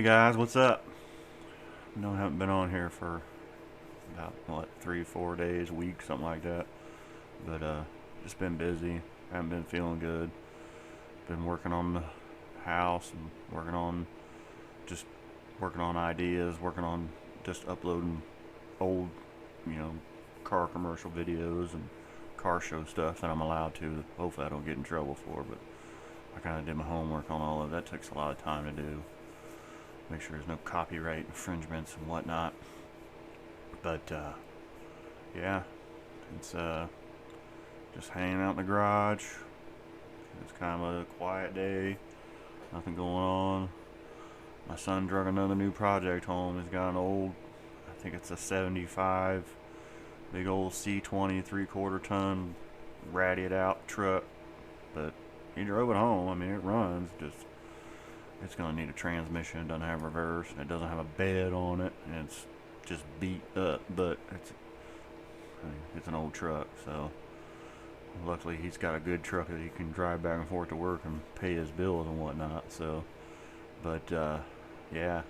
Hey guys, what's up? No, I haven't been on here for about what 3, 4 days, week, something like that. But just been busy. Haven't been feeling good. Been working on the house and just working on ideas, working on just uploading old, you know, car commercial videos and car show stuff that I'm allowed to. Hopefully, I don't get in trouble for. But I kind of did my homework on all of that. Takes a lot of time to do. Make sure there's no copyright infringements and whatnot. But yeah, it's just hanging out in the garage. It's kind of a quiet day, nothing going on. My son drug another new project home. He's got an old, I think it's a 75, big old C20 3/4 ton, ratty it out truck. But he drove it home. I mean, it runs. Just it's gonna need a transmission. It doesn't have reverse. And it doesn't have a bed on it, and it's just beat up. But it's an old truck, so luckily he's got a good truck that he can drive back and forth to work and pay his bills and whatnot. So, but yeah,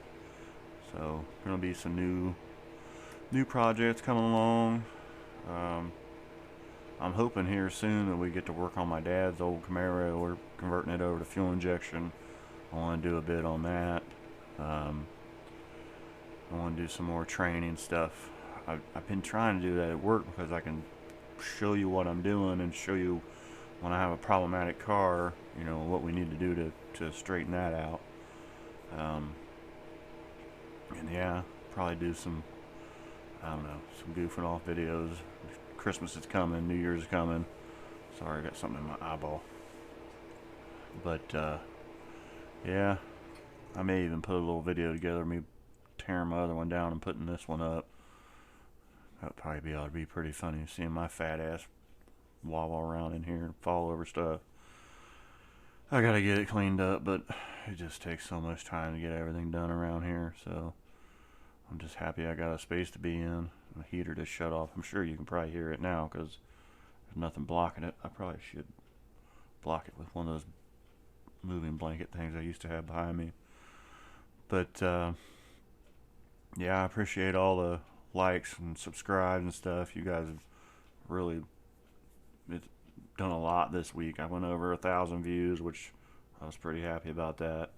so gonna be some new projects coming along. Um, I'm hoping here soon that we get to work on my dad's old Camaro. We're converting it over to fuel injection. I want to do a bit on that. Um, I want to do some more training stuff. I've been trying to do that at work because I can show you what I'm doing and show you when I have a problematic car, what we need to do to straighten that out. Um, and yeah, probably do some, I don't know, some goofing off videos. Christmas is coming, New Year's is coming. Sorry, I got something in my eyeball. But yeah, I may even put a little video together of me tearing my other one down and putting this one up. That'd probably ought to be pretty funny, seeing my fat ass wobble around in here and fall over stuff. I gotta get it cleaned up, but it just takes so much time to get everything done around here, so I'm just happy I got a space to be in. The heater just shut off. I'm sure you can probably hear it now because there's nothing blocking it. I probably should block it with one of those moving blanket things I used to have behind me. But yeah, I appreciate all the likes and subscribes and stuff. You guys have really done a lot this week. I went over 1,000 views, which I was pretty happy about that.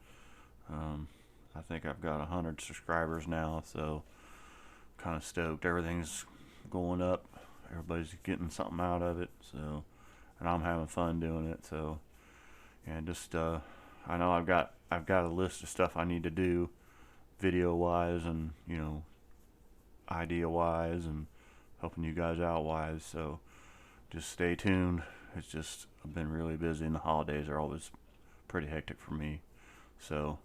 I think I've got 100 subscribers now, so kind of stoked. Everything's going up. Everybody's getting something out of it. So, and I'm having fun doing it. So, and just I know I've got a list of stuff I need to do, video wise, and idea wise, and helping you guys out wise. So, just stay tuned. It's just I've been really busy, and the holidays are always pretty hectic for me. So,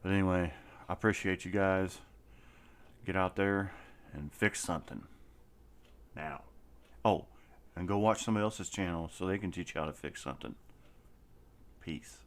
but anyway, I appreciate you guys. Get out there and fix something now. Oh, and go watch somebody else's channel so they can teach you how to fix something. Peace.